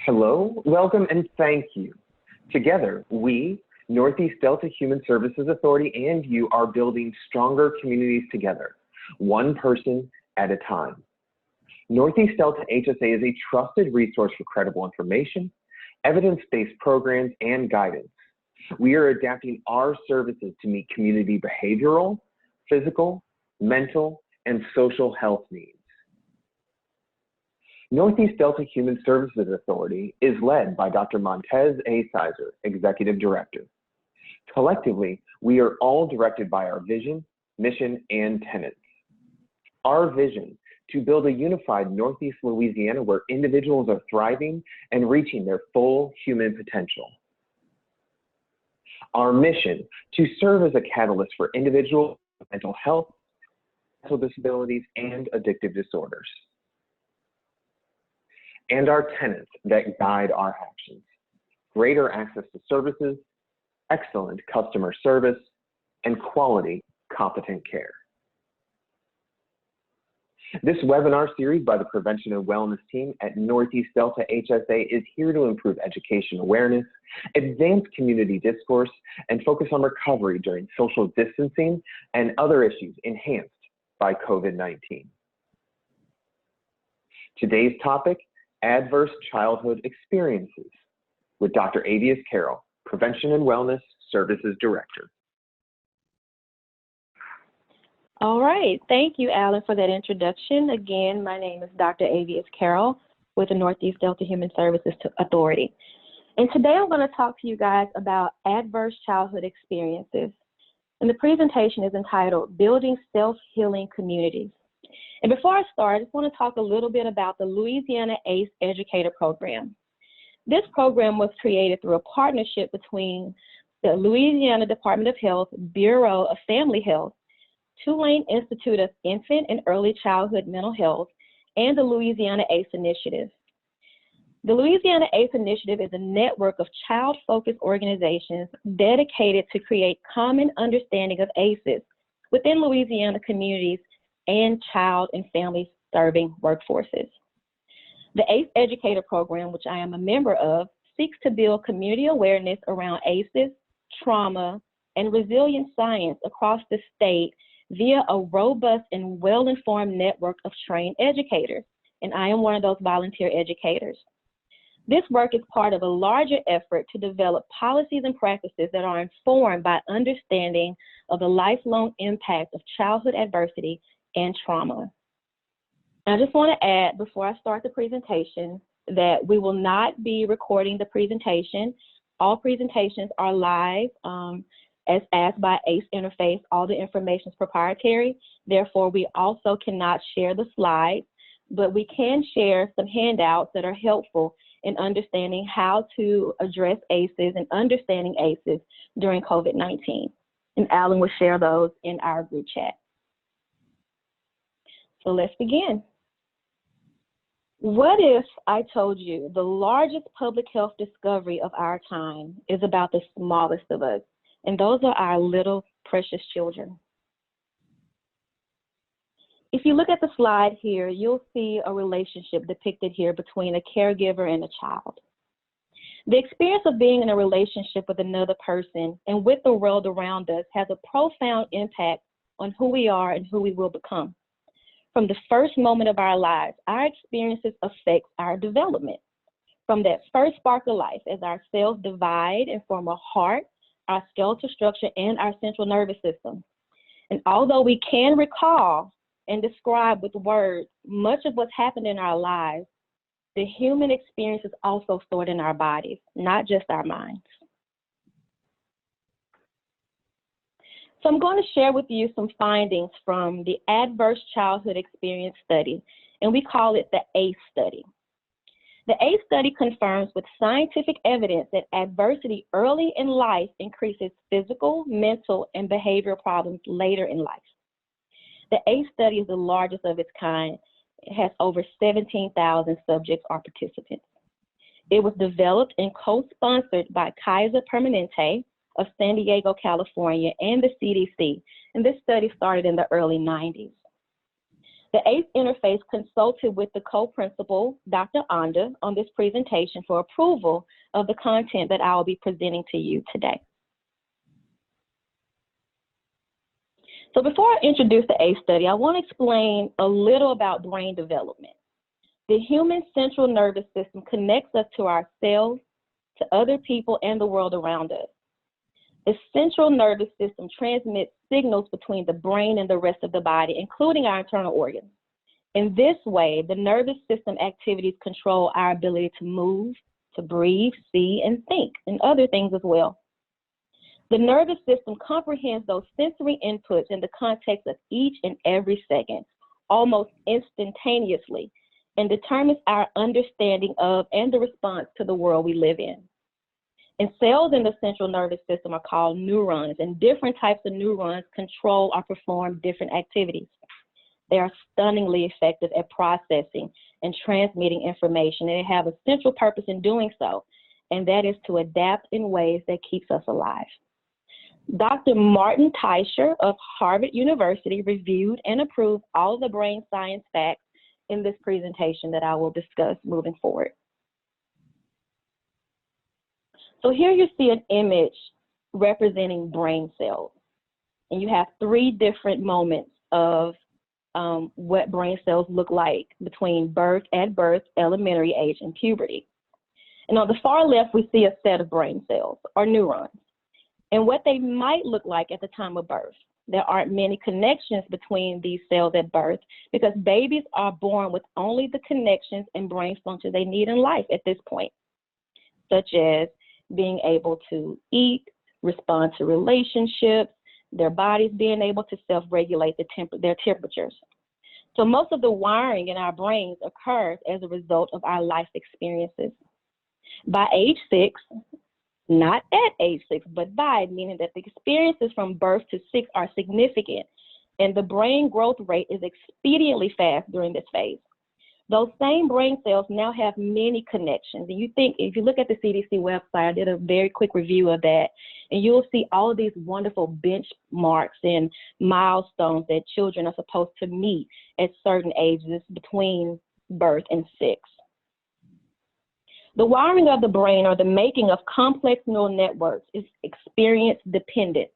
Hello, welcome, and thank you. Together, we, Northeast Delta Human Services Authority, and you are building stronger communities together, one person at a time. Northeast Delta HSA is a trusted resource for credible information, evidence-based programs, and guidance. We are adapting our services to meet community behavioral, physical, mental, and social health needs. Northeast Delta Human Services Authority is led by Dr. Monteic, Executive Director. Collectively, we are all directed by our vision, mission, and tenets. Our vision, to build a unified Northeast Louisiana where individuals are thriving and reaching their full human potential. Our mission, to serve as a catalyst for individual mental health, mental disabilities, and addictive disorders. And our tenets that guide our actions: greater access to services, excellent customer service, and quality, competent care. This webinar series by the Prevention and Wellness team at Northeast Delta HSA is here to improve education awareness, advance community discourse, and focus on recovery during social distancing and other issues enhanced by COVID-19. Today's topic: adverse childhood experiences, with Dr. Avius Carroll, Prevention and Wellness Services Director. All right, thank you, Alan, for that introduction. Again, my name is Dr. Avius Carroll with the Northeast Delta Human Services Authority. And today I'm going to talk to you guys about adverse childhood experiences. And the presentation is entitled Building Self-Healing Communities. And before I start, I just want to talk a little bit about the Louisiana ACE Educator Program. This program was created through a partnership between the Louisiana Department of Health, Bureau of Family Health, Tulane Institute of Infant and Early Childhood Mental Health, and the Louisiana ACE Initiative. The Louisiana ACE Initiative is a network of child-focused organizations dedicated to create common understanding of ACEs within Louisiana communities and child and family serving workforces. The ACE Educator Program, which I am a member of, seeks to build community awareness around ACEs, trauma, and resilient science across the state via a robust and well-informed network of trained educators, and I am one of those volunteer educators. This work is part of a larger effort to develop policies and practices that are informed by understanding of the lifelong impact of childhood adversity and trauma. I just want to add, before I start the presentation, that we will not be recording the presentation. All presentations are live as asked by ACE Interface. All the information is proprietary. Therefore, we also cannot share the slides, but we can share some handouts that are helpful in understanding how to address ACEs and understanding ACEs during COVID-19. And Alan will share those in our group chat. So let's begin. What if I told you the largest public health discovery of our time is about the smallest of us, and those are our little precious children? If you look at the slide here, you'll see a relationship depicted here between a caregiver and a child. The experience of being in a relationship with another person and with the world around us has a profound impact on who we are and who we will become. From the first moment of our lives, our experiences affect our development. From that first spark of life, as our cells divide and form a heart, our skeletal structure, and our central nervous system. And although we can recall and describe with words much of what's happened in our lives, the human experience is also stored in our bodies, not just our minds. So I'm going to share with you some findings from the Adverse Childhood Experience Study, and we call it the ACE study. The ACE study confirms with scientific evidence that adversity early in life increases physical, mental, and behavioral problems later in life. The ACE study is the largest of its kind. It has over 17,000 subjects or participants. It was developed and co-sponsored by Kaiser Permanente of San Diego, California, and the CDC, and this study started in the early 90s. The ACE interface consulted with the co-principal, Dr. Anda, on this presentation for approval of the content that I will be presenting to you today. So before I introduce the ACE study, I want to explain a little about brain development. The human central nervous system connects us to ourselves, to other people, and the world around us. The central nervous system transmits signals between the brain and the rest of the body, including our internal organs. In this way, the nervous system activities control our ability to move, to breathe, see, and think, and other things as well. The nervous system comprehends those sensory inputs in the context of each and every second, almost instantaneously, and determines our understanding of and the response to the world we live in. And cells in the central nervous system are called neurons, and different types of neurons control or perform different activities. They are stunningly effective at processing and transmitting information, and they have a central purpose in doing so, and that is to adapt in ways that keeps us alive. Dr. Martin Teicher of Harvard University reviewed and approved all the brain science facts in this presentation that I will discuss moving forward. So here you see an image representing brain cells, and you have three different moments of what brain cells look like between birth, elementary age, and puberty. And on the far left, we see a set of brain cells, or neurons, and what they might look like at the time of birth. There aren't many connections between these cells at birth because babies are born with only the connections and brain functions they need in life at this point, such as being able to eat, respond to relationships, their bodies being able to self-regulate their temperatures. So most of the wiring in our brains occurs as a result of our life experiences. By age 6, not at age 6, but by, meaning that the experiences from birth to 6 are significant, and the brain growth rate is expediently fast during this phase. Those same brain cells now have many connections. And you think, if you look at the CDC website, I did a very quick review of that, and you'll see all of these wonderful benchmarks and milestones that children are supposed to meet at certain ages between birth and 6. The wiring of the brain, or the making of complex neural networks, is experience dependent.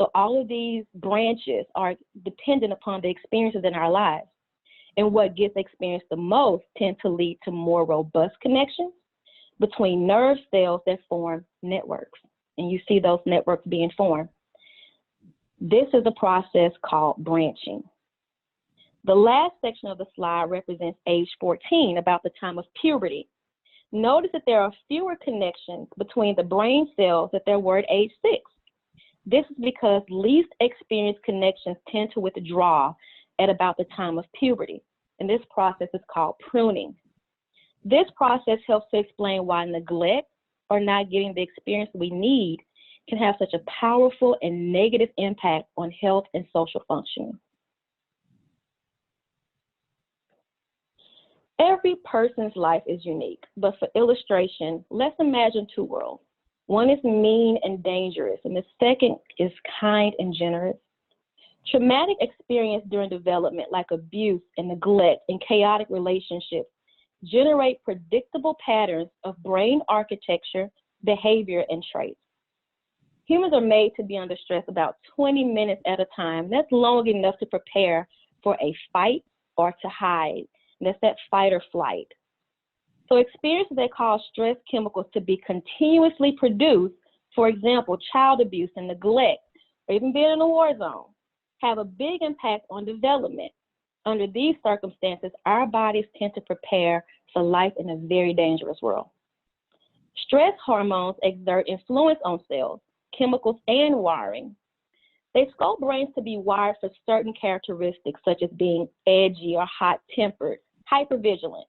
So all of these branches are dependent upon the experiences in our lives. And what gets experienced the most tend to lead to more robust connections between nerve cells that form networks. And you see those networks being formed. This is a process called branching. The last section of the slide represents age 14, about the time of puberty. Notice that there are fewer connections between the brain cells that there were at age 6. This is because least experienced connections tend to withdraw at about the time of puberty, and this process is called pruning. This process helps to explain why neglect or not getting the experience we need can have such a powerful and negative impact on health and social functioning. Every person's life is unique, but for illustration, let's imagine two worlds. One is mean and dangerous, and the second is kind and generous. Traumatic experience during development, like abuse and neglect and chaotic relationships, generate predictable patterns of brain architecture, behavior, and traits. Humans are made to be under stress about 20 minutes at a time. That's long enough to prepare for a fight or to hide. And that's that fight or flight. So experiences that cause stress chemicals to be continuously produced, for example, child abuse and neglect, or even being in a war zone, have a big impact on development. Under these circumstances, our bodies tend to prepare for life in a very dangerous world. Stress hormones exert influence on cells, chemicals, and wiring. They sculpt brains to be wired for certain characteristics, such as being edgy or hot-tempered, hypervigilant,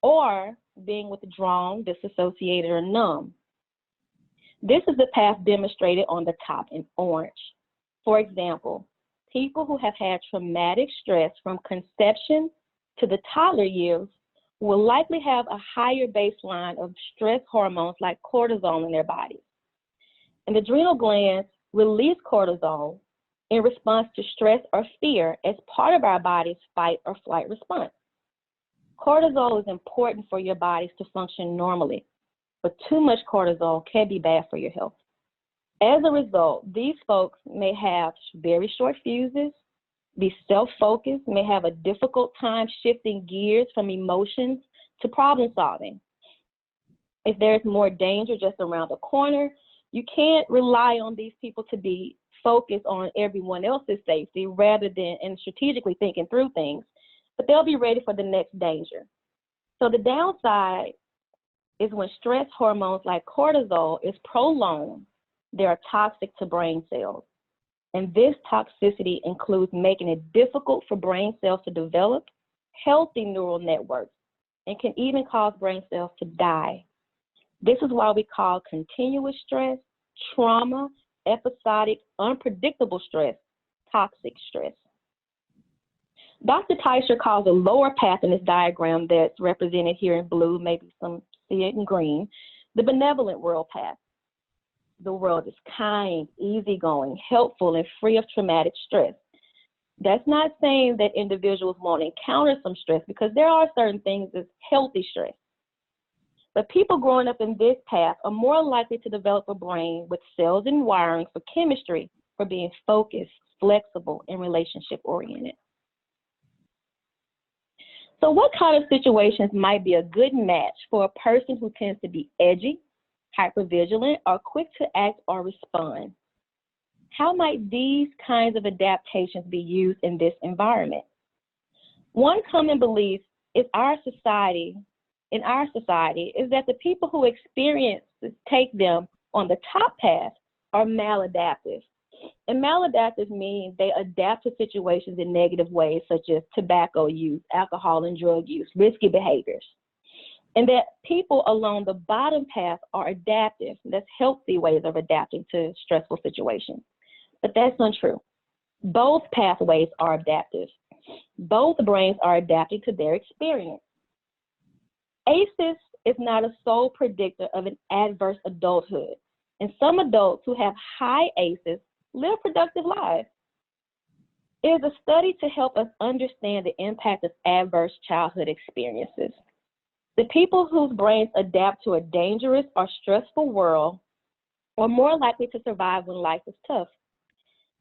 or being withdrawn, disassociated, or numb. This is the path demonstrated on the top in orange. For example, people who have had traumatic stress from conception to the toddler years will likely have a higher baseline of stress hormones like cortisol in their bodies. And the adrenal glands release cortisol in response to stress or fear as part of our body's fight or flight response. Cortisol is important for your bodies to function normally, but too much cortisol can be bad for your health. As a result, these folks may have very short fuses, be self-focused, may have a difficult time shifting gears from emotions to problem solving. If there's more danger just around the corner, you can't rely on these people to be focused on everyone else's safety rather than and strategically thinking through things, but they'll be ready for the next danger. So the downside is when stress hormones like cortisol is prolonged, they are toxic to brain cells. And this toxicity includes making it difficult for brain cells to develop healthy neural networks and can even cause brain cells to die. This is why we call continuous stress, trauma, episodic, unpredictable stress, toxic stress. Dr. Teicher calls a lower path in this diagram that's represented here in blue, maybe some see it in green, the benevolent world path. The world is kind, easygoing, helpful, and free of traumatic stress. That's not saying that individuals won't encounter some stress, because there are certain things as healthy stress. But people growing up in this path are more likely to develop a brain with cells and wiring for chemistry, for being focused, flexible, and relationship-oriented. So what kind of situations might be a good match for a person who tends to be edgy, hypervigilant, or quick to act or respond? How might these kinds of adaptations be used in this environment? One common belief is in our society is that the people who experience take them on the top path are maladaptive. And maladaptive means they adapt to situations in negative ways, such as tobacco use, alcohol and drug use, risky behaviors. And that people along the bottom path are adaptive. That's healthy ways of adapting to stressful situations. But that's untrue. Both pathways are adaptive. Both brains are adapting to their experience. ACEs is not a sole predictor of an adverse adulthood. And some adults who have high ACEs live productive lives. It is a study to help us understand the impact of adverse childhood experiences. The people whose brains adapt to a dangerous or stressful world are more likely to survive when life is tough.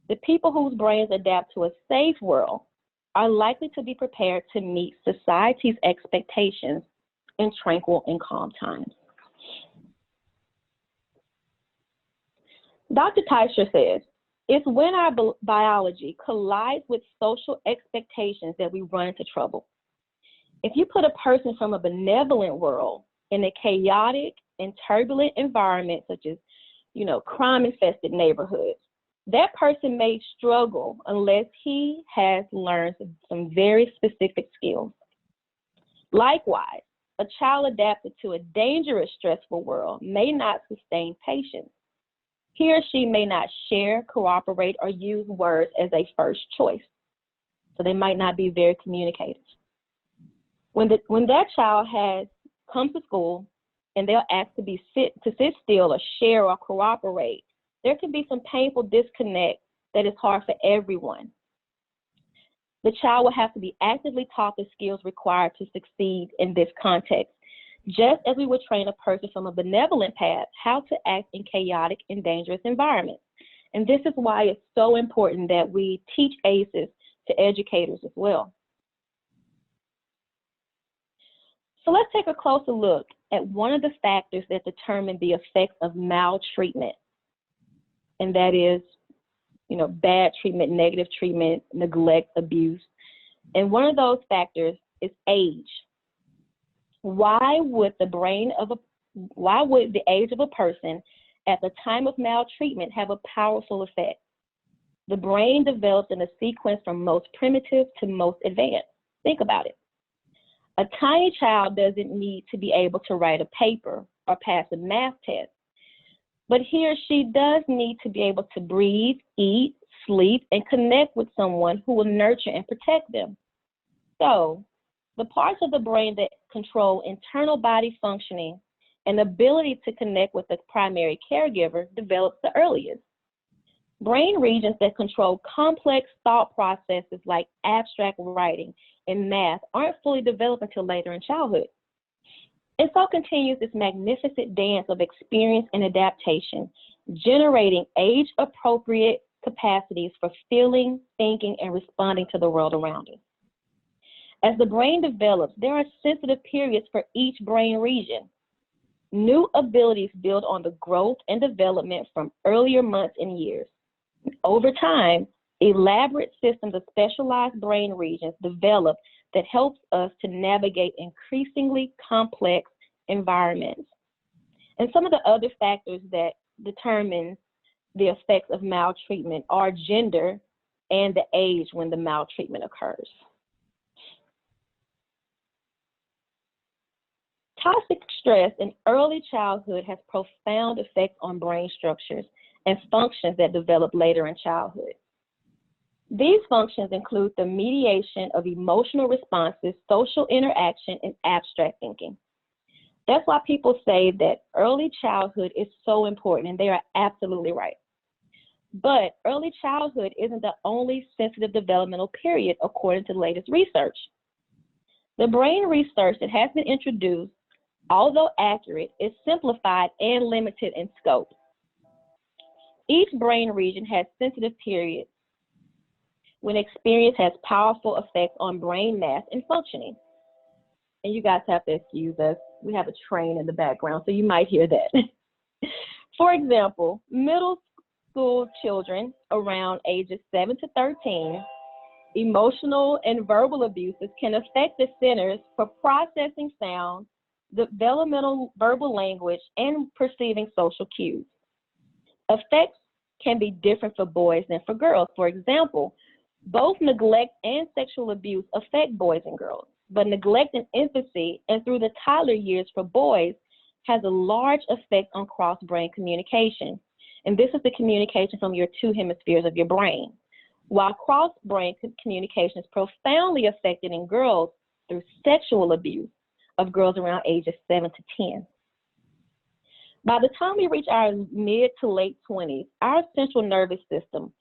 The people whose brains adapt to a safe world are likely to be prepared to meet society's expectations in tranquil and calm times. Dr. Teicher says, it's when our biology collides with social expectations that we run into trouble. If you put a person from a benevolent world in a chaotic and turbulent environment, such as, crime-infested neighborhoods, that person may struggle unless he has learned some very specific skills. Likewise, a child adapted to a dangerous, stressful world may not sustain patience. He or she may not share, cooperate, or use words as a first choice. So they might not be very communicative. When that child comes to school and they're asked to sit still or share or cooperate, there can be some painful disconnect that is hard for everyone. The child will have to be actively taught the skills required to succeed in this context, just as we would train a person from a benevolent path how to act in chaotic and dangerous environments. And this is why it's so important that we teach ACEs to educators as well. So let's take a closer look at one of the factors that determine the effects of maltreatment. And that is, bad treatment, negative treatment, neglect, abuse. And one of those factors is age. Why would the age of a person at the time of maltreatment have a powerful effect? The brain develops in a sequence from most primitive to most advanced. Think about it. A tiny child doesn't need to be able to write a paper or pass a math test, but he or she does need to be able to breathe, eat, sleep, and connect with someone who will nurture and protect them. So, the parts of the brain that control internal body functioning and ability to connect with the primary caregiver develops the earliest. Brain regions that control complex thought processes like abstract writing and math aren't fully developed until later in childhood. And so continues this magnificent dance of experience and adaptation, generating age-appropriate capacities for feeling, thinking, and responding to the world around us. As the brain develops, there are sensitive periods for each brain region. New abilities build on the growth and development from earlier months and years. Over time, elaborate systems of specialized brain regions develop that helps us to navigate increasingly complex environments. And some of the other factors that determine the effects of maltreatment are gender and the age when the maltreatment occurs. Toxic stress in early childhood has profound effects on brain structures and functions that develop later in childhood. These functions include the mediation of emotional responses, social interaction, and abstract thinking. That's why people say that early childhood is so important, and they are absolutely right. But early childhood isn't the only sensitive developmental period, according to the latest research. The brain research that has been introduced, although accurate, is simplified and limited in scope. Each brain region has sensitive periods when experience has powerful effects on brain mass and functioning. And you guys have to excuse us. We have a train in the background, so you might hear that. For example, middle school children around ages 7 to 13, emotional and verbal abuses can affect the centers for processing sound, developmental verbal language, and perceiving social cues. Effects can be different for boys than for girls. For example, both neglect and sexual abuse affect boys and girls, but neglect in infancy and through the toddler years for boys has a large effect on cross-brain communication. And this is the communication from your two hemispheres of your brain. While cross-brain communication is profoundly affected in girls through sexual abuse of girls around ages 7 to 10. By the time we reach our mid to late 20s, our central nervous system,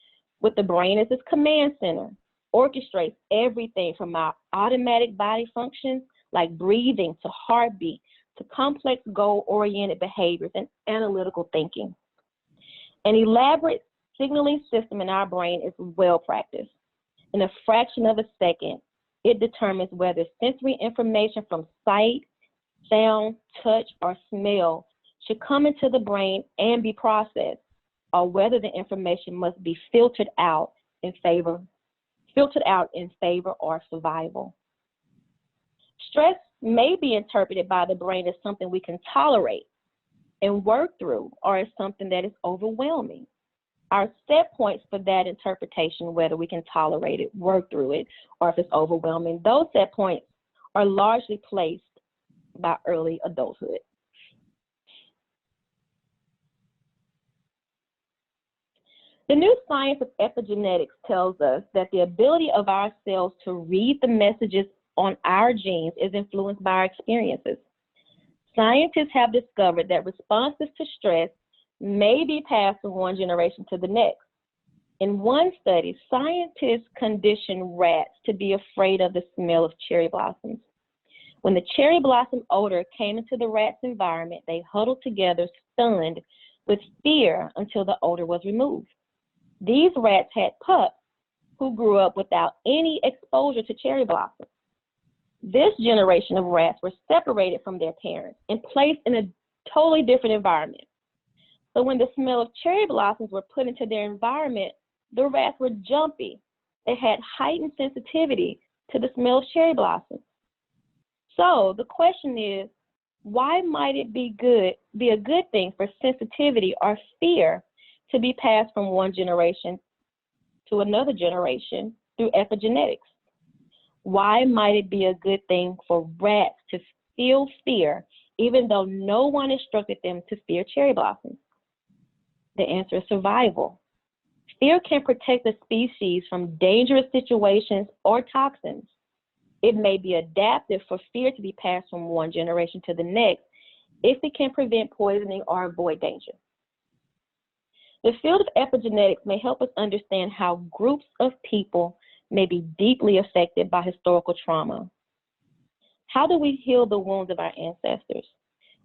with the brain as its command center, orchestrates everything from our automatic body functions like breathing to heartbeat to complex goal-oriented behaviors and analytical thinking. An elaborate signaling system in our brain is well practiced. In a fraction of a second, it determines whether sensory information from sight, sound, touch, or smell should come into the brain and be processed, or whether the information must be filtered out in favor or survival. Stress may be interpreted by the brain as something we can tolerate and work through, or as something that is overwhelming. Our set points for that interpretation, whether we can tolerate it, work through it, or if it's overwhelming, those set points are largely placed by early adulthood. The new science of epigenetics tells us that the ability of our cells to read the messages on our genes is influenced by our experiences. Scientists have discovered that responses to stress may be passed from one generation to the next. In one study, scientists conditioned rats to be afraid of the smell of cherry blossoms. When the cherry blossom odor came into the rat's environment, they huddled together, stunned with fear until the odor was removed. These rats had pups who grew up without any exposure to cherry blossoms. This generation of rats were separated from their parents and placed in a totally different environment. So when the smell of cherry blossoms were put into their environment, the rats were jumpy. They had heightened sensitivity to the smell of cherry blossoms. So the question is, why might it be a good thing for sensitivity or fear to be passed from one generation to another generation through epigenetics? Why might it be a good thing for rats to feel fear even though no one instructed them to fear cherry blossoms? The answer is survival. Fear can protect the species from dangerous situations or toxins. It may be adaptive for fear to be passed from one generation to the next if it can prevent poisoning or avoid danger. The field of epigenetics may help us understand how groups of people may be deeply affected by historical trauma. How do we heal the wounds of our ancestors?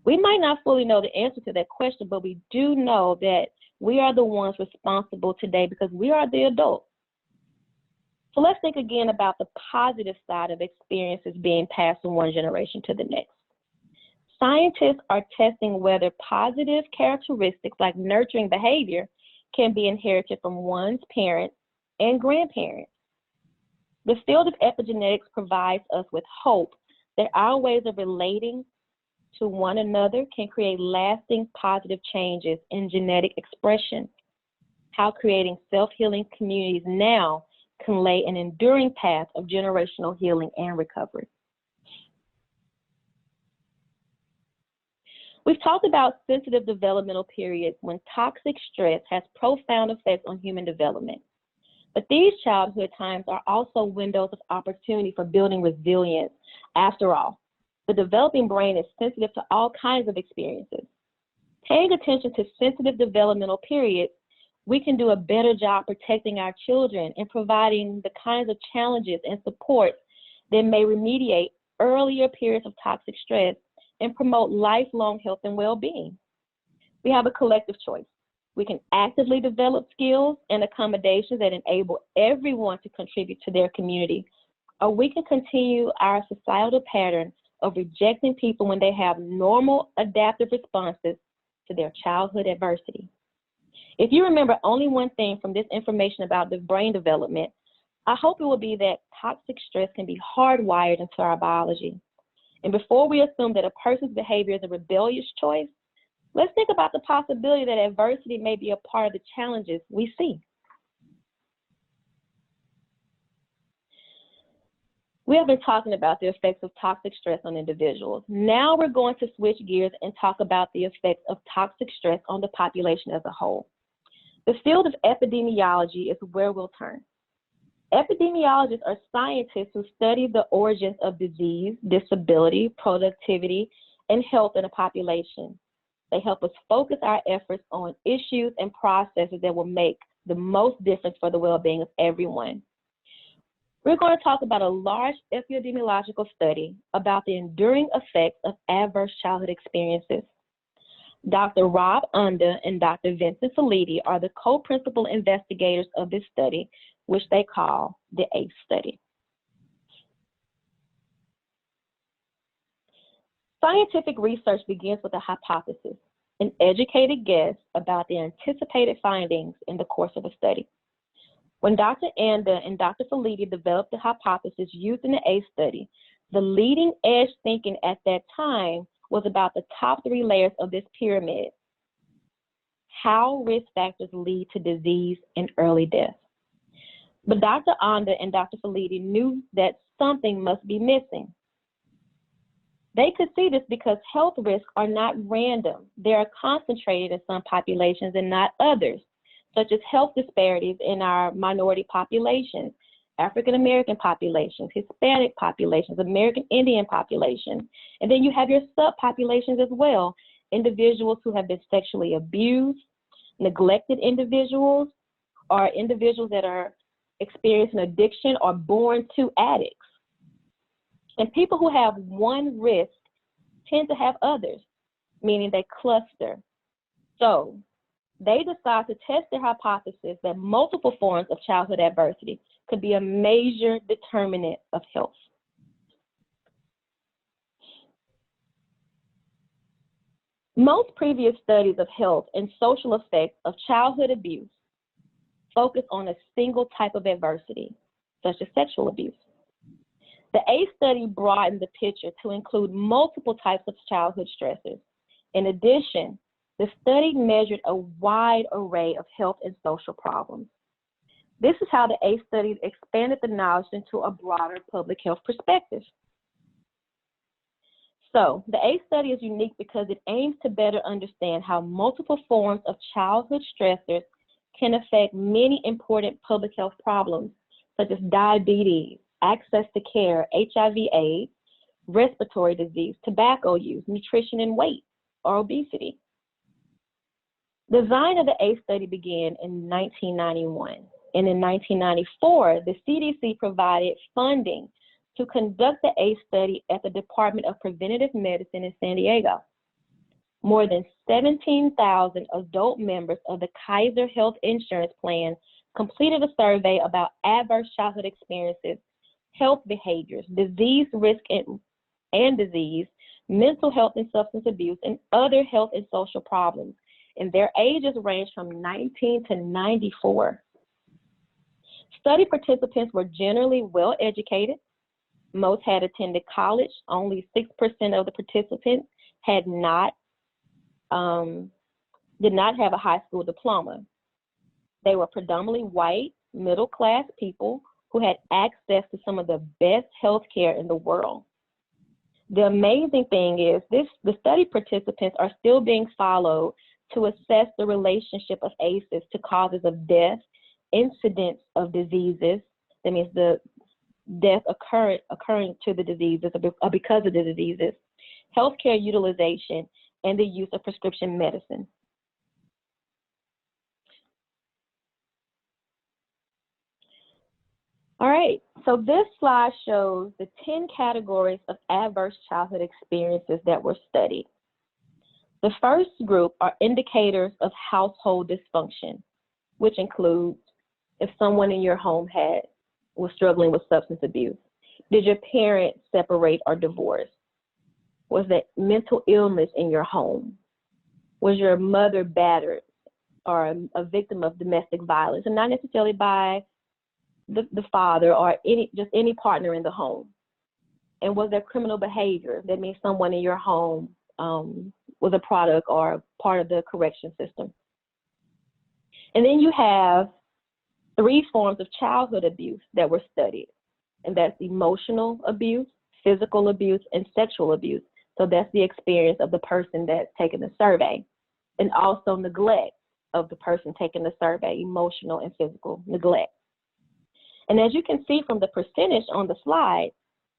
We might not fully know the answer to that question, but we do know that we are the ones responsible today because we are the adults. So let's think again about the positive side of experiences being passed from one generation to the next. Scientists are testing whether positive characteristics like nurturing behavior can be inherited from one's parents and grandparents. The field of epigenetics provides us with hope that our ways of relating to one another can create lasting positive changes in genetic expression. How creating self-healing communities now can lay an enduring path of generational healing and recovery. We've talked about sensitive developmental periods when toxic stress has profound effects on human development. But these childhood times are also windows of opportunity for building resilience. After all, the developing brain is sensitive to all kinds of experiences. Paying attention to sensitive developmental periods, we can do a better job protecting our children and providing the kinds of challenges and supports that may remediate earlier periods of toxic stress and promote lifelong health and well-being. We have a collective choice. We can actively develop skills and accommodations that enable everyone to contribute to their community, or we can continue our societal pattern of rejecting people when they have normal adaptive responses to their childhood adversity. If you remember only one thing from this information about the brain development, I hope it will be that toxic stress can be hardwired into our biology. And before we assume that a person's behavior is a rebellious choice, let's think about the possibility that adversity may be a part of the challenges we see. We have been talking about the effects of toxic stress on individuals. Now we're going to switch gears and talk about the effects of toxic stress on the population as a whole. The field of epidemiology is where we'll turn. Epidemiologists are scientists who study the origins of disease, disability, productivity, and health in a population. They help us focus our efforts on issues and processes that will make the most difference for the well-being of everyone. We're going to talk about a large epidemiological study about the enduring effects of adverse childhood experiences. Dr. Rob Unda and Dr. Vincent Felitti are the co-principal investigators of this study, which they call the ACE study. Scientific research begins with a hypothesis, an educated guess about the anticipated findings in the course of a study. When Dr. Anda and Dr. Felitti developed the hypothesis used in the ACE study, the leading edge thinking at that time was about the top 3 layers of this pyramid: how risk factors lead to disease and early death. But Dr. Anda and Dr. Felitti knew that something must be missing. They could see this because health risks are not random. They are concentrated in some populations and not others, such as health disparities in our minority populations, African American populations, Hispanic populations, American Indian populations. And then you have your subpopulations as well, individuals who have been sexually abused, neglected individuals, or individuals that are experiencing addiction or born to addicts. And people who have one risk tend to have others, meaning they cluster. So they decide to test their hypothesis that multiple forms of childhood adversity could be a major determinant of health. Most previous studies of health and social effects of childhood abuse focus on a single type of adversity, such as sexual abuse. The ACE study broadened the picture to include multiple types of childhood stressors. In addition, the study measured a wide array of health and social problems. This is how the ACE study expanded the knowledge into a broader public health perspective. So, the ACE study is unique because it aims to better understand how multiple forms of childhood stressors can affect many important public health problems, such as diabetes, access to care, HIV/AIDS, respiratory disease, tobacco use, nutrition and weight, or obesity. Design of the ACE study began in 1991, and in 1994, the CDC provided funding to conduct the ACE study at the Department of Preventative Medicine in San Diego. More than 17,000 adult members of the Kaiser Health Insurance Plan completed a survey about adverse childhood experiences, health behaviors, disease risk and disease, mental health and substance abuse, and other health and social problems. And their ages range from 19 to 94. Study participants were generally well educated. Most had attended college. Only 6% of the participants did not have a high school diploma. They were predominantly white, middle-class people who had access to some of the best health care in the world. The amazing thing is the study participants are still being followed to assess the relationship of ACEs to causes of death, incidence of diseases, that means the death occurring to the diseases or because of the diseases, healthcare utilization, and the use of prescription medicine. All right, so this slide shows the 10 categories of adverse childhood experiences that were studied. The first group are indicators of household dysfunction, which includes if someone in your home was struggling with substance abuse. Did your parents separate or divorce? Was there mental illness in your home? Was your mother battered or a victim of domestic violence, and not necessarily by the father or any partner in the home? And was there criminal behavior? That means someone in your home was a product or part of the correction system. And then you have 3 forms of childhood abuse that were studied, and that's emotional abuse, physical abuse, and sexual abuse. So that's the experience of the person that's taking the survey, and also neglect of the person taking the survey, emotional and physical neglect. And as you can see from the percentage on the slide,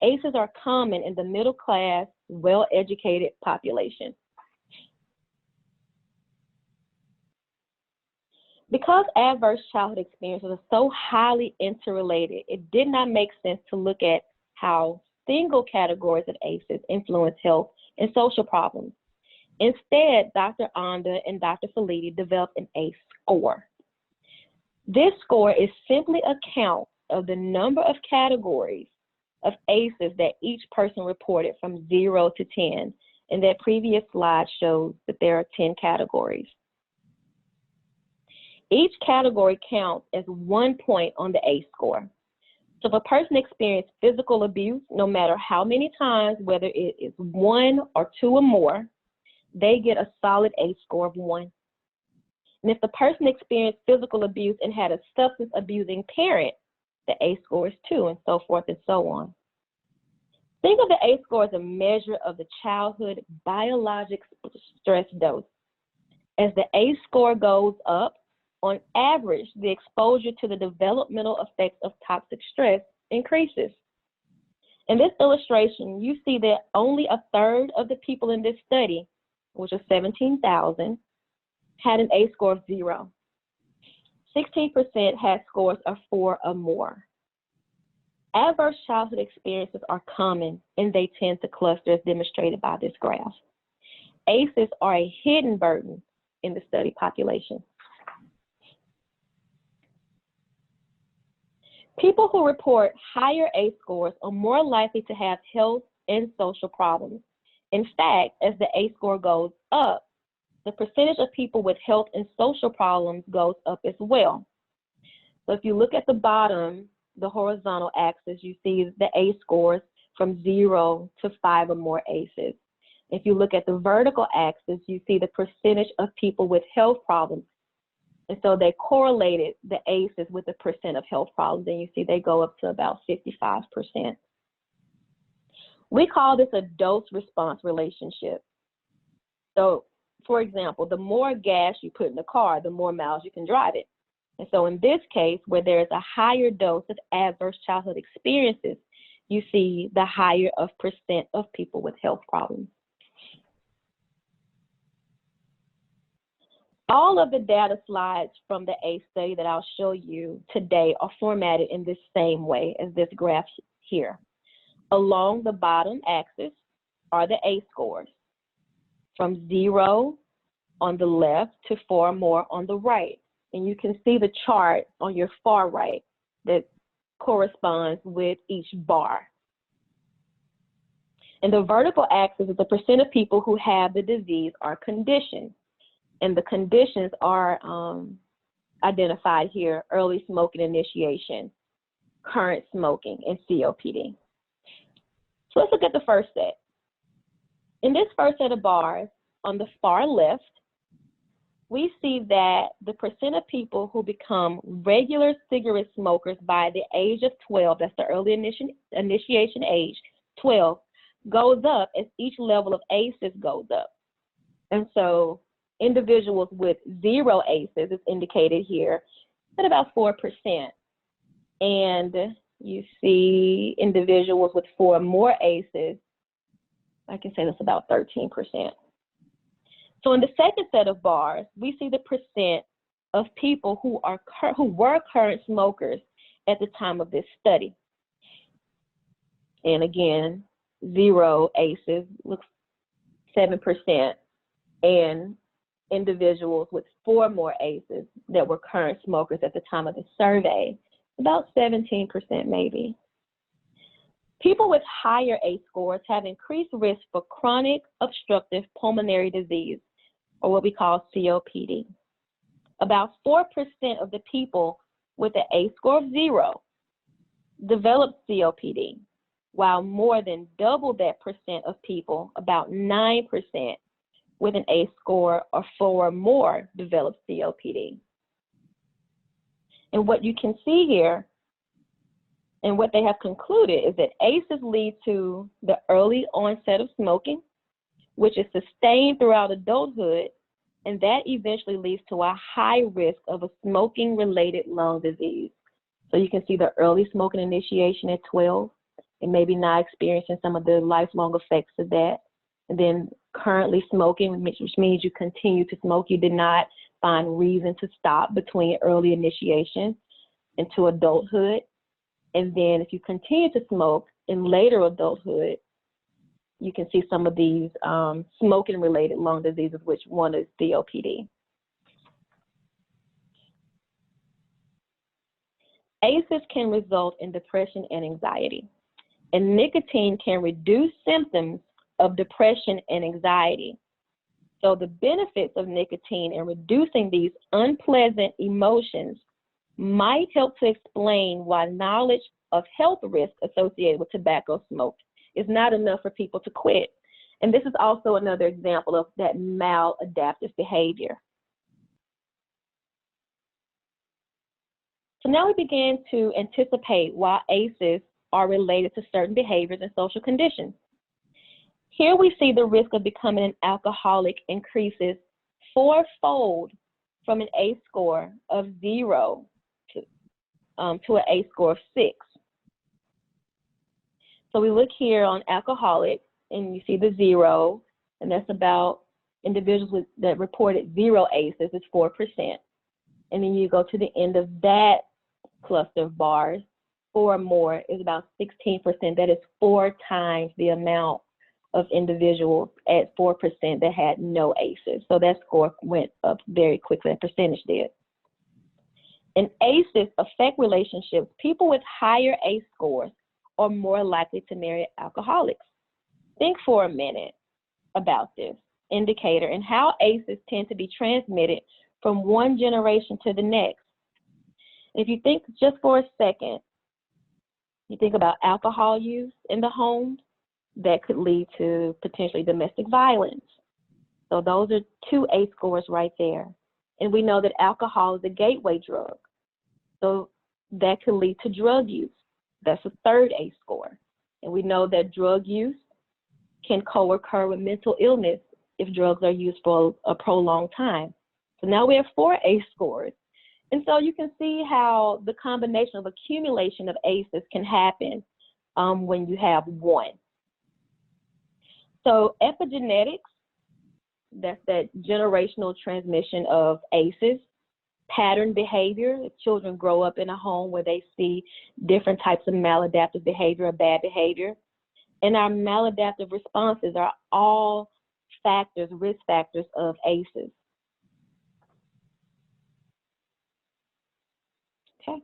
ACEs are common in the middle class, well-educated population. Because adverse childhood experiences are so highly interrelated, it did not make sense to look at how single categories of ACEs influence health and social problems. Instead, Dr. Onda and Dr. Felitti developed an ACE score. This score is simply a count of the number of categories of ACEs that each person reported from 0 to 10. And that previous slide shows that there are 10 categories. Each category counts as 1 point on the ACE score. So if a person experienced physical abuse, no matter how many times, whether it is 1 or 2 or more, they get a solid ACE score of 1. And if the person experienced physical abuse and had a substance abusing parent, the ACE score is 2, and so forth and so on. Think of the ACE score as a measure of the childhood biologic stress dose. As the ACE score goes up, on average, the exposure to the developmental effects of toxic stress increases. In this illustration, you see that only 1/3 of the people in this study, which was 17,000, had an ACE score of 0. 16% had scores of 4 or more. Adverse childhood experiences are common, and they tend to cluster as demonstrated by this graph. ACEs are a hidden burden in the study population. People who report higher ACE scores are more likely to have health and social problems. In fact, as the ACE score goes up, the percentage of people with health and social problems goes up as well. So if you look at the bottom, the horizontal axis, you see the ACE scores from 0 to 5 or more ACEs. If you look at the vertical axis, you see the percentage of people with health problems. And so they correlated the ACEs with the percent of health problems, and you see they go up to about 55%. We call this a dose-response relationship. So, for example, the more gas you put in the car, the more miles you can drive it. And so in this case, where there is a higher dose of adverse childhood experiences, you see the higher of percent of people with health problems. All of the data slides from the ACE study that I'll show you today are formatted in this same way as this graph here. Along the bottom axis are the ACE scores, from 0 on the left to 4 or more on the right. And you can see the chart on your far right that corresponds with each bar. And the vertical axis is the percent of people who have the disease or condition. And the conditions are identified here: early smoking initiation, current smoking, and COPD. So let's look at the first set. In this first set of bars, on the far left, we see that the percent of people who become regular cigarette smokers by the age of 12, that's the early initiation age, 12, goes up as each level of ACEs goes up. And so individuals with 0 ACEs is indicated here at about 4%. And you see individuals with 4 or more ACEs, I can say that's about 13%. So in the second set of bars, we see the percent of people who were current smokers at the time of this study. And again, 0 ACEs looks 7%, and individuals with 4 more ACEs that were current smokers at the time of the survey, about 17% maybe. People with higher ACE scores have increased risk for chronic obstructive pulmonary disease, or what we call COPD. About 4% of the people with an ACE score of 0 develop COPD, while more than double that percent of people, about 9%, with an ACE score of 4 or more develop COPD. And what you can see here, and what they have concluded, is that ACEs lead to the early onset of smoking, which is sustained throughout adulthood, and that eventually leads to a high risk of a smoking-related lung disease. So you can see the early smoking initiation at 12, and maybe not experiencing some of the lifelong effects of that. And then currently smoking, which means you continue to smoke. You did not find reason to stop between early initiation into adulthood. And then if you continue to smoke in later adulthood, you can see some of these smoking-related lung diseases, which one is COPD. ACEs can result in depression and anxiety, and nicotine can reduce symptoms of depression and anxiety. So the benefits of nicotine in reducing these unpleasant emotions might help to explain why knowledge of health risks associated with tobacco smoke is not enough for people to quit. And this is also another example of that maladaptive behavior. So now we begin to anticipate why ACEs are related to certain behaviors and social conditions. Here we see the risk of becoming an alcoholic increases 4-fold from an ACE score of 0 to an ACE score of 6. So we look here on alcoholic, and you see the 0, and that's about individuals that reported 0 ACEs is 4%. And then you go to the end of that cluster of bars, 4 or more is about 16%. That is 4 times the amount of individuals at 4% that had no ACEs. So that score went up very quickly, and percentage did. And ACEs affect relationships. People with higher ACE scores are more likely to marry alcoholics. Think for a minute about this indicator and how ACEs tend to be transmitted from one generation to the next. If you think just for a second, you think about alcohol use in the home, that could lead to potentially domestic violence. So those are 2 ACE scores right there. And we know that alcohol is a gateway drug. So that could lead to drug use. That's a 3rd ACE score. And we know that drug use can co-occur with mental illness if drugs are used for a prolonged time. So now we have 4 ACE scores. And so you can see how the combination of accumulation of ACEs can happen when you have 1. So epigenetics, That's that generational transmission of ACEs. Pattern behavior. If children grow up in a home where they see different types of maladaptive behavior or bad behavior. And our maladaptive responses are all factors, risk factors of ACEs. Okay.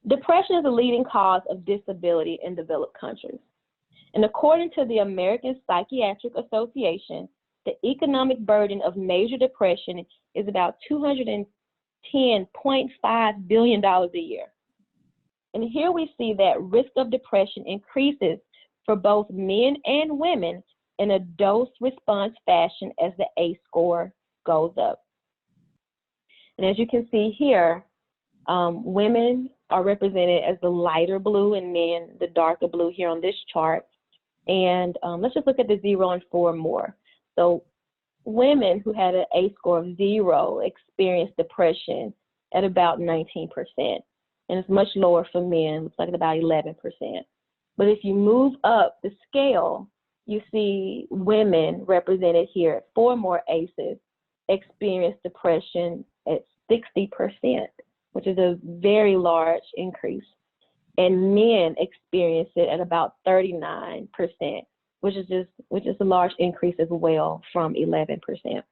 Depression is the leading cause of disability in developed countries. And according to the American Psychiatric Association, the economic burden of major depression is about $210.5 billion a year. And here we see that risk of depression increases for both men and women in a dose-response fashion as the ACE score goes up. And as you can see here, women are represented as the lighter blue and men the darker blue here on this chart. And let's just look at the 0 and 4 more. So women who had an ACE score of 0 experienced depression at about 19%. And it's much lower for men, it's like about 11%. But if you move up the scale, you see women represented here at 4 more ACEs experience depression at 60%, which is a very large increase. And men experience it at about 39%, which is a large increase as well from 11%.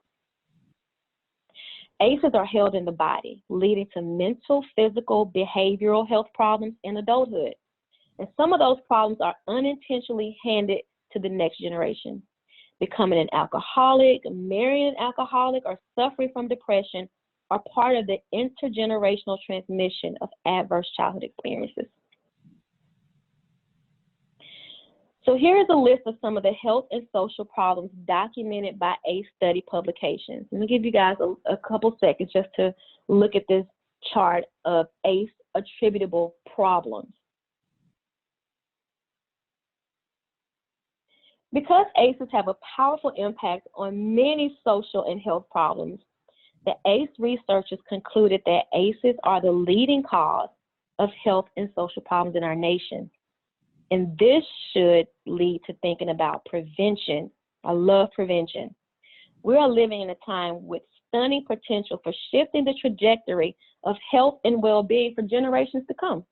ACEs are held in the body, leading to mental, physical, behavioral health problems in adulthood. And some of those problems are unintentionally handed to the next generation. Becoming an alcoholic, marrying an alcoholic, or suffering from depression are part of the intergenerational transmission of adverse childhood experiences. So here is a list of some of the health and social problems documented by ACE study publications. Let me give you guys a couple seconds just to look at this chart of ACE attributable problems. Because ACEs have a powerful impact on many social and health problems, the ACE researchers concluded that ACEs are the leading cause of health and social problems in our nation. And this should lead to thinking about prevention. I love prevention. We are living in a time with stunning potential for shifting the trajectory of health and well-being for generations to come.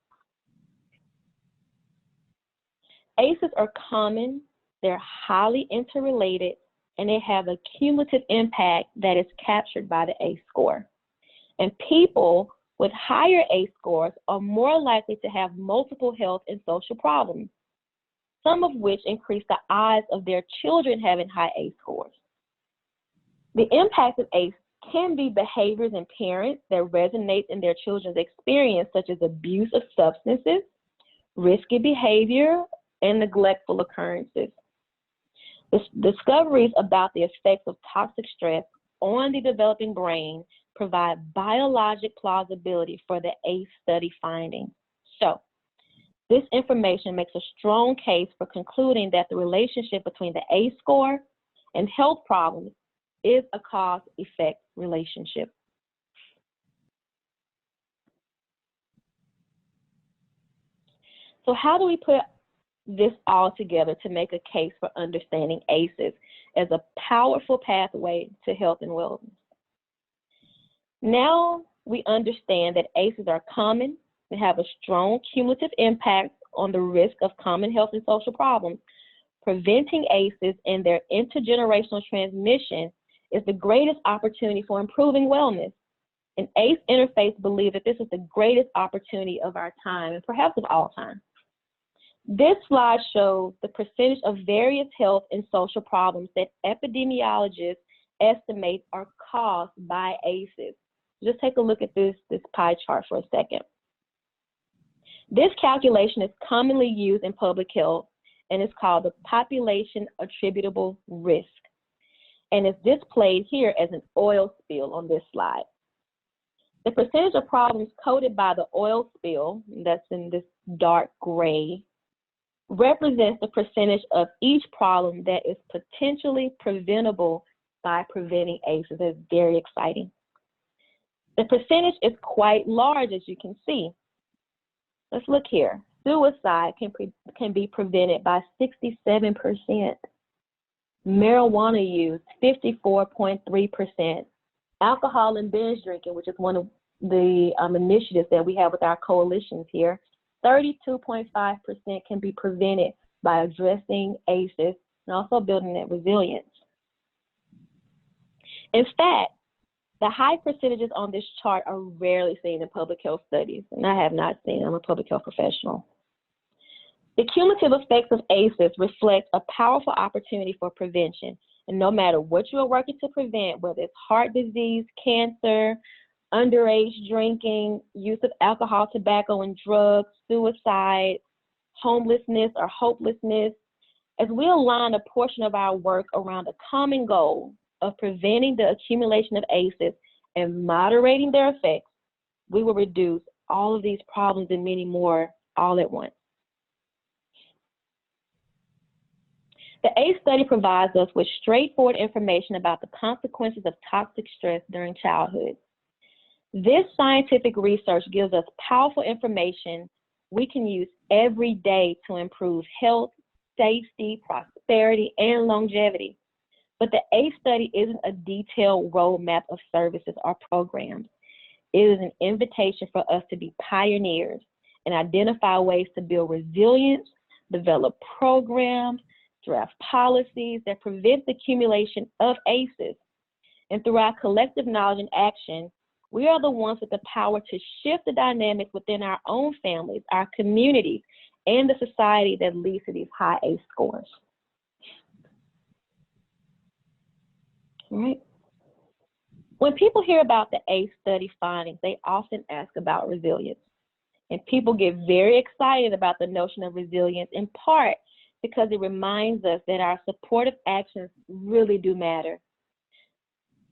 ACEs are common, they're highly interrelated, and they have a cumulative impact that is captured by the ACE score. And people with higher ACE scores are more likely to have multiple health and social problems, some of which increase the odds of their children having high ACE scores. The impact of ACE can be behaviors in parents that resonate in their children's experience, such as abuse of substances, risky behavior, and neglectful occurrences. Discoveries about the effects of toxic stress on the developing brain provide biologic plausibility for the ACE study findings. So, this information makes a strong case for concluding that the relationship between the ACE score and health problems is a cause-effect relationship. So how do we put this all together to make a case for understanding ACEs as a powerful pathway to health and wellness? Now we understand that ACEs are common and have a strong cumulative impact on the risk of common health and social problems. Preventing ACEs and their intergenerational transmission is the greatest opportunity for improving wellness. And ACE Interface believe that this is the greatest opportunity of our time, and perhaps of all time. This slide shows the percentage of various health and social problems that epidemiologists estimate are caused by ACEs. Just take a look at this pie chart for a second. This calculation is commonly used in public health and is called the population attributable risk, and is displayed here as an oil spill on this slide. The percentage of problems coded by the oil spill, that's in this dark gray, represents the percentage of each problem that is potentially preventable by preventing ACEs. It's very exciting. The percentage is quite large, as you can see. Let's look here. Suicide can be prevented by 67%. Marijuana use, 54.3%. Alcohol and binge drinking, which is one of the initiatives that we have with our coalitions here, 32.5% can be prevented by addressing ACEs and also building that resilience. In fact, the high percentages on this chart are rarely seen in public health studies, and I have not seen. I'm a public health professional. The cumulative effects of ACEs reflect a powerful opportunity for prevention, and no matter what you are working to prevent, whether it's heart disease, cancer, underage drinking, use of alcohol, tobacco, and drugs, suicide, homelessness, or hopelessness, as we align a portion of our work around a common goal of preventing the accumulation of ACEs and moderating their effects, we will reduce all of these problems and many more all at once. The ACE study provides us with straightforward information about the consequences of toxic stress during childhood. This scientific research gives us powerful information we can use every day to improve health, safety, prosperity, and longevity. But the ACE study isn't a detailed roadmap of services or programs. It is an invitation for us to be pioneers and identify ways to build resilience, develop programs, draft policies that prevent the accumulation of ACEs. And through our collective knowledge and action, we are the ones with the power to shift the dynamics within our own families, our communities, and the society that leads to these high ACE scores. All right. When people hear about the ACE study findings, they often ask about resilience. And people get very excited about the notion of resilience, in part because it reminds us that our supportive actions really do matter.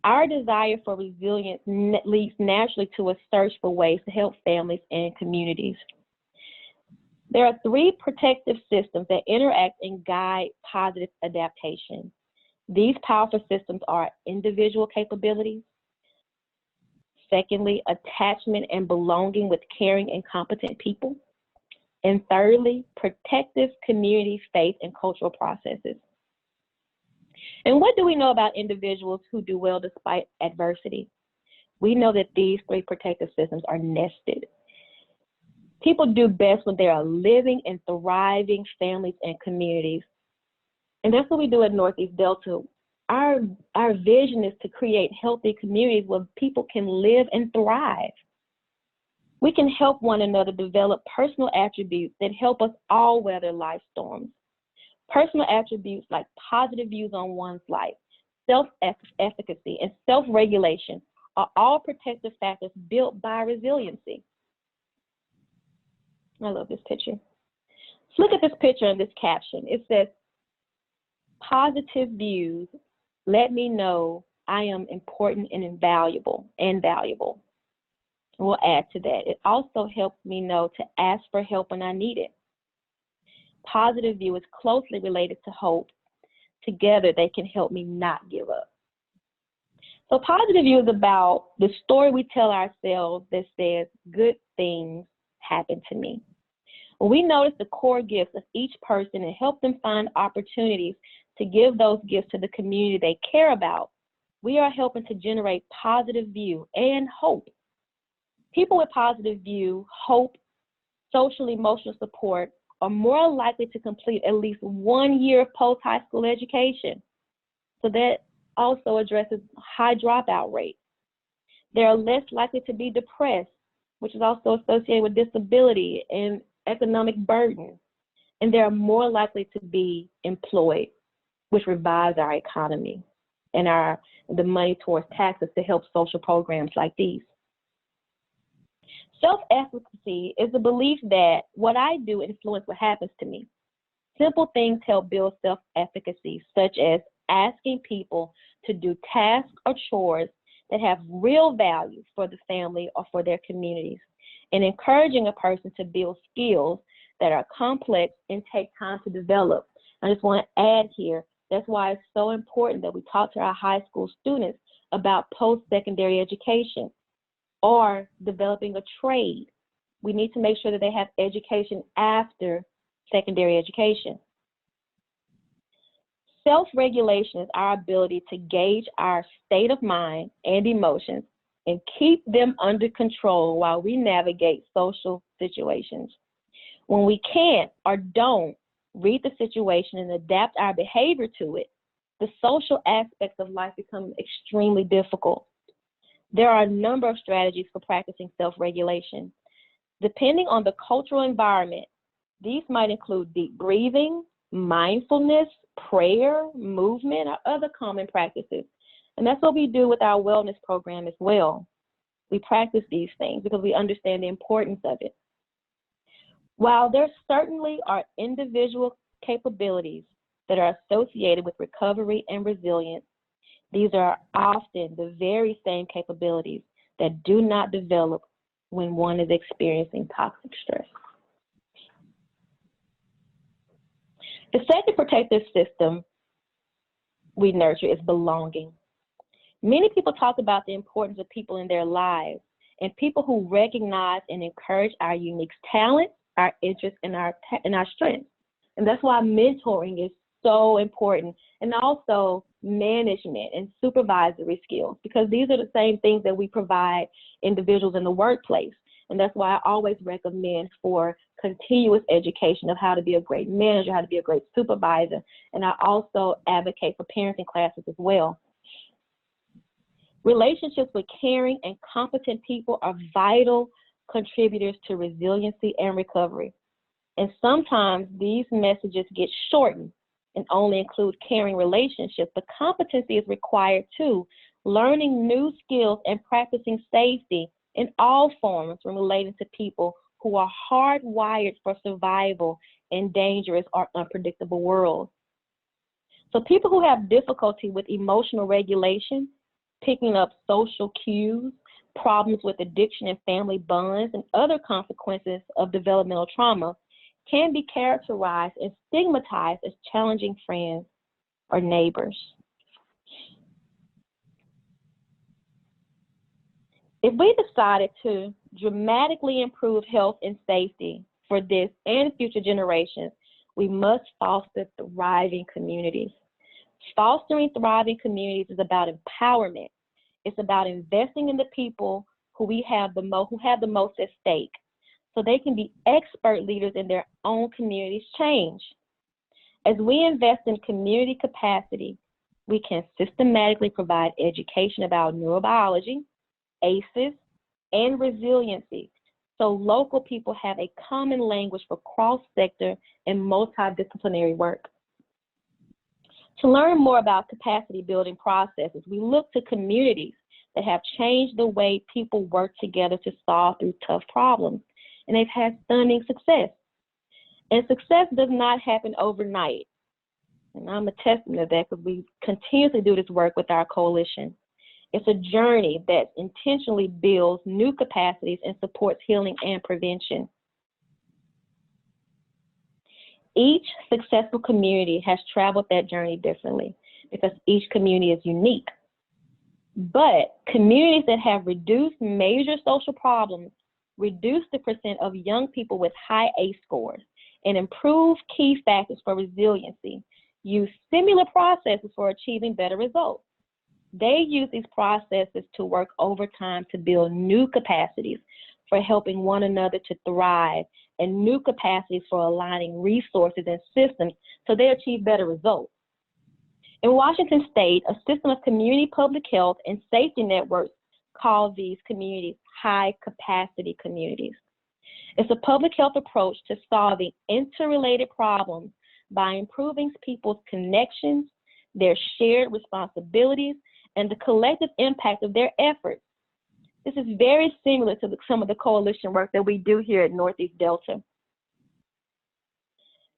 Our desire for resilience leads naturally to a search for ways to help families and communities. There are three protective systems that interact and guide positive adaptation. These powerful systems are individual capabilities, secondly, attachment and belonging with caring and competent people, and thirdly, protective community, faith, and cultural processes. And what do we know about individuals who do well despite adversity? We know that these three protective systems are nested. People do best when they are living and thriving families and communities. And that's what we do at Northeast Delta. Our vision is to create healthy communities where people can live and thrive. We can help one another develop personal attributes that help us all weather life storms. Personal attributes like positive views on one's life, self-efficacy, and self-regulation are all protective factors built by resiliency. I love this picture. Let's look at this picture and this caption. It says, positive views let me know I am important and invaluable. We'll add to that. It also helps me know to ask for help when I need it. Positive view is closely related to hope. Together, they can help me not give up. So positive view is about the story we tell ourselves that says, good things happen to me. When we notice the core gifts of each person and help them find opportunities to give those gifts to the community they care about, we are helping to generate positive view and hope. People with positive view, hope, social emotional support are more likely to complete at least 1 year of post-high school education. So that also addresses high dropout rates. They are less likely to be depressed, which is also associated with disability and economic burden. And they are more likely to be employed, which revives our economy and the money towards taxes to help social programs like these. Self-efficacy is the belief that what I do influences what happens to me. Simple things help build self-efficacy, such as asking people to do tasks or chores that have real value for the family or for their communities, and encouraging a person to build skills that are complex and take time to develop. I just want to add here, that's why it's so important that we talk to our high school students about post-secondary education or developing a trade. We need to make sure that they have education after secondary education. Self-regulation is our ability to gauge our state of mind and emotions and keep them under control while we navigate social situations. When we can't or don't read the situation and adapt our behavior to it, the social aspects of life become extremely difficult. There are a number of strategies for practicing self-regulation. Depending on the cultural environment, these might include deep breathing, mindfulness, prayer, movement, or other common practices. And that's what we do with our wellness program as well. We practice these things because we understand the importance of it. While there certainly are individual capabilities that are associated with recovery and resilience, these are often the very same capabilities that do not develop when one is experiencing toxic stress. The second protective system we nurture is belonging. Many people talk about the importance of people in their lives and people who recognize and encourage our unique talents, our interests, and our strengths. And that's why mentoring is so important, and also management and supervisory skills, because these are the same things that we provide individuals in the workplace. And that's why I always recommend for continuous education of how to be a great manager, how to be a great supervisor. And I also advocate for parenting classes as well. Relationships with caring and competent people are vital contributors to resiliency and recovery. And sometimes these messages get shortened and only include caring relationships, but competency is required too. Learning new skills and practicing safety in all forms when relating to people who are hardwired for survival in dangerous or unpredictable worlds. So people who have difficulty with emotional regulation, picking up social cues, problems with addiction and family bonds, and other consequences of developmental trauma can be characterized and stigmatized as challenging friends or neighbors. If we decided to dramatically improve health and safety for this and future generations, we must foster thriving communities. Fostering thriving communities is about empowerment. It's about investing in the people who have the most at stake, so they can be expert leaders in their own community's change. As we invest in community capacity, we can systematically provide education about neurobiology, ACEs, and resiliency, so local people have a common language for cross-sector and multidisciplinary work. To learn more about capacity building processes, we look to communities that have changed the way people work together to solve through tough problems, and they've had stunning success. And success does not happen overnight. And I'm a testament to that because we continuously do this work with our coalition. It's a journey that intentionally builds new capacities and supports healing and prevention. Each successful community has traveled that journey differently because each community is unique. But communities that have reduced major social problems, reduced the percent of young people with high ACE scores, and improved key factors for resiliency, use similar processes for achieving better results. They use these processes to work overtime to build new capacities for helping one another to thrive, and new capacities for aligning resources and systems so they achieve better results. In Washington State, a system of community public health and safety networks call these communities high-capacity communities. It's a public health approach to solving interrelated problems by improving people's connections, their shared responsibilities, and the collective impact of their efforts. This is very similar to some of the coalition work that we do here at Northeast Delta.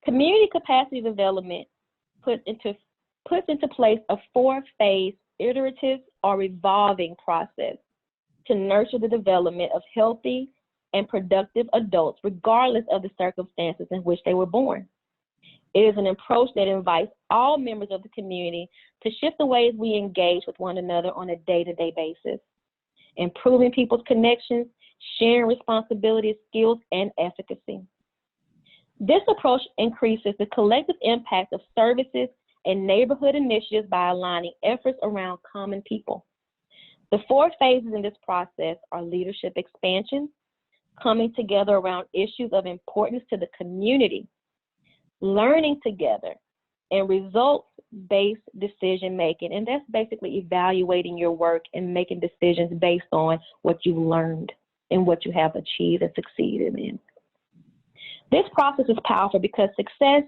Community capacity development puts into place a four-phase iterative or revolving process to nurture the development of healthy and productive adults, regardless of the circumstances in which they were born. It is an approach that invites all members of the community to shift the ways we engage with one another on a day-to-day basis, improving people's connections, sharing responsibilities, skills, and efficacy. This approach increases the collective impact of services and neighborhood initiatives by aligning efforts around common people. The 4 phases in this process are leadership expansion, coming together around issues of importance to the community, learning together, and results-based decision-making. And that's basically evaluating your work and making decisions based on what you've learned and what you have achieved and succeeded in. This process is powerful because success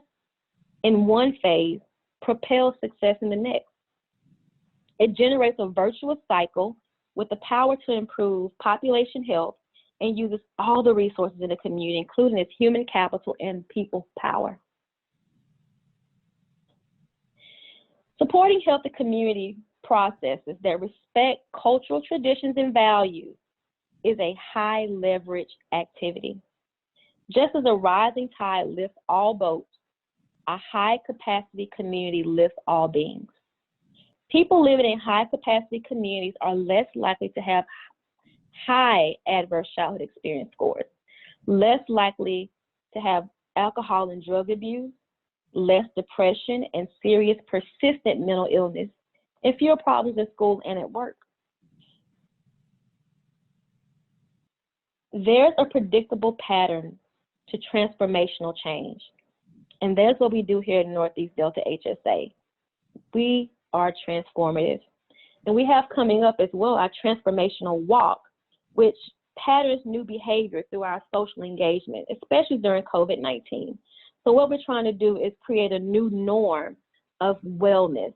in one phase propels success in the next. It generates a virtuous cycle with the power to improve population health and uses all the resources in the community, including its human capital and people power. Supporting healthy community processes that respect cultural traditions and values is a high leverage activity. Just as a rising tide lifts all boats, a high capacity community lifts all beings. People living in high capacity communities are less likely to have high adverse childhood experience scores, less likely to have alcohol and drug abuse, less depression and serious persistent mental illness, and fewer problems at school and at work. There's a predictable pattern to transformational change, and that's what we do here at Northeast Delta HSA. We are transformative, and we have coming up as well our transformational walk, which patterns new behavior through our social engagement, especially during COVID-19. So what we're trying to do is create a new norm of wellness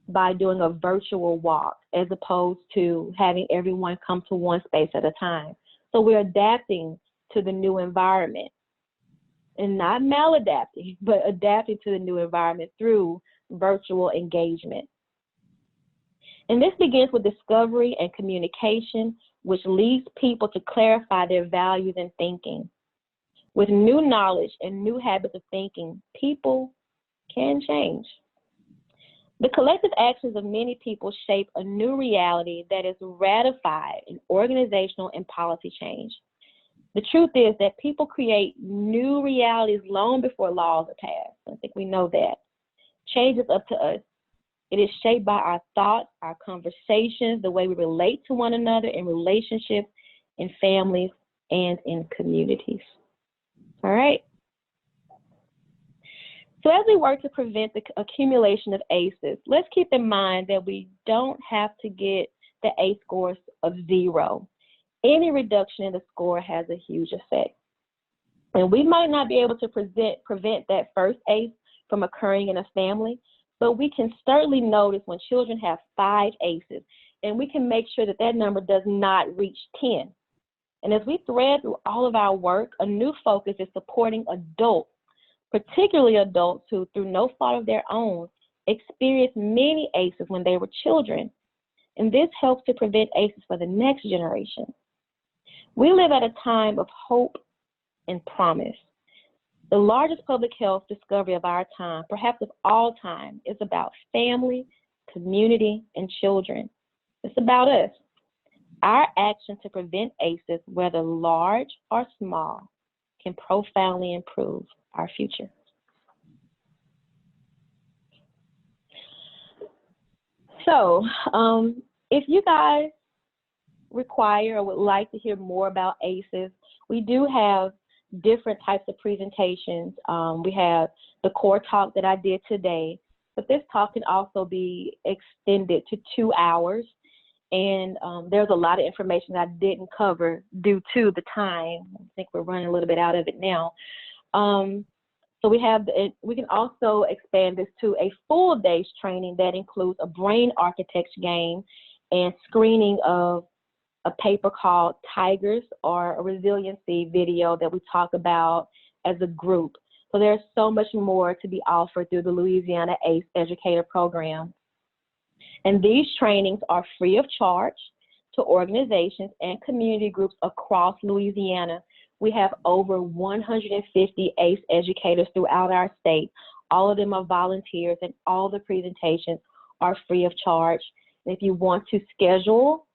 by doing a virtual walk as opposed to having everyone come to one space at a time. So we're adapting to the new environment and not maladapting, but adapting to the new environment through virtual engagement. And this begins with discovery and communication, which leads people to clarify their values and thinking. With new knowledge and new habits of thinking, people can change. The collective actions of many people shape a new reality that is ratified in organizational and policy change. The truth is that people create new realities long before laws are passed. I think we know that. Change is up to us. It is shaped by our thoughts, our conversations, the way we relate to one another in relationships, in families, and in communities. All right. So as we work to prevent the accumulation of ACEs, let's keep in mind that we don't have to get the ACE scores of 0. Any reduction in the score has a huge effect. And we might not be able to prevent that first ACE from occurring in a family, but we can certainly notice when children have 5 ACEs, and we can make sure that that number does not reach 10. And as we thread through all of our work, a new focus is supporting adults, particularly adults who, through no fault of their own, experienced many ACEs when they were children. And this helps to prevent ACEs for the next generation. We live at a time of hope and promise. The largest public health discovery of our time, perhaps of all time, is about family, community, and children. It's about us. Our action to prevent ACEs, whether large or small, can profoundly improve our future. So, if you guys require or would like to hear more about ACEs, we do have different types of presentations. We have the core talk that I did today, but this talk can also be extended to 2 hours. And there's a lot of information that I didn't cover due to the time. I think we're running a little bit out of it now. So we can also expand this to a full day's training that includes a brain architecture game and screening of a paper called Tigers, or a resiliency video that we talk about as a group. So there's so much more to be offered through the Louisiana ACE Educator Program. And these trainings are free of charge to organizations and community groups across Louisiana. We have over 150 ACE educators throughout our state. All of them are volunteers, and all the presentations are free of charge. And if you want to schedule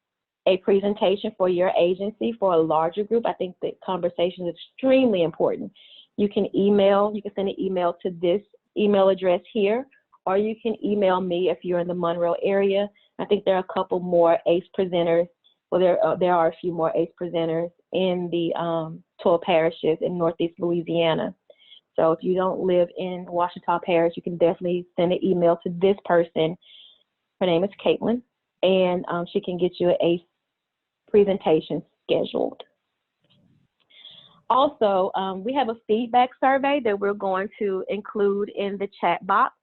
a presentation for your agency for a larger group, I think the conversation is extremely important. You can send an email to this email address here, or you can email me if you're in the Monroe area. I think there are a couple more ACE presenters. Well, there are a few more ACE presenters in the 12 parishes in Northeast Louisiana. So if you don't live in Ouachita Parish, you can definitely send an email to this person. Her name is Caitlin, and she can get you an ACE presentation scheduled. Also, we have a feedback survey that we're going to include in the chat box.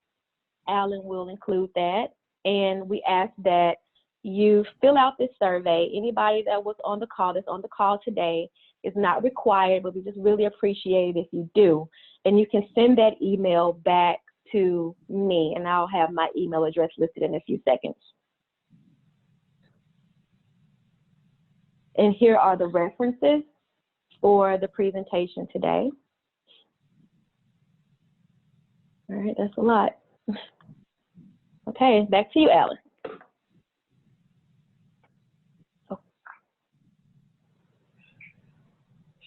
Alan will include that. And we ask that you fill out this survey. Anybody that was on the call, that's on the call today, is not required, but we just really appreciate it if you do. And you can send that email back to me, and I'll have my email address listed in a few seconds. And here are the references for the presentation today. All right, that's a lot. Okay, back to you, Alan.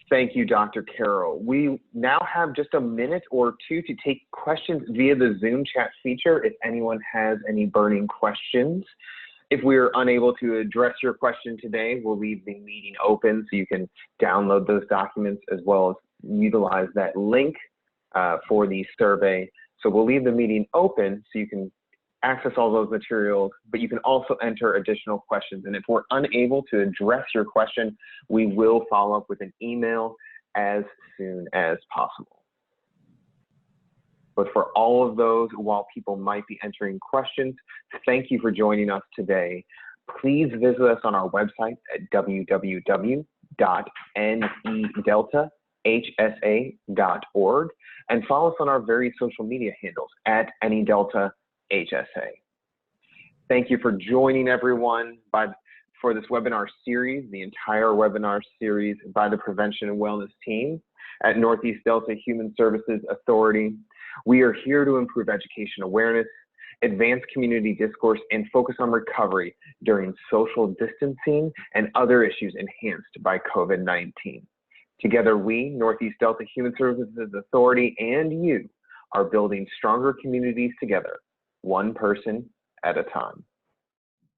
Thank you, Dr. Carroll. We now have just a minute or two to take questions via the Zoom chat feature if anyone has any burning questions. If we're unable to address your question today, we'll leave the meeting open so you can download those documents as well as utilize that link for the survey. So we'll leave the meeting open so you can access all those materials, but you can also enter additional questions. And if we're unable to address your question, we will follow up with an email as soon as possible. But for all of those, while people might be entering questions, thank you for joining us today. Please visit us on our website at www.nedeltahsa.org and follow us on our various social media handles at NEDelta HSA. Thank you for joining everyone for this webinar series, the entire webinar series by the Prevention and Wellness team at Northeast Delta Human Services Authority. We are here to improve education awareness, advance community discourse, and focus on recovery during social distancing and other issues enhanced by COVID-19. Together, we, Northeast Delta Human Services Authority, and you are building stronger communities together, one person at a time.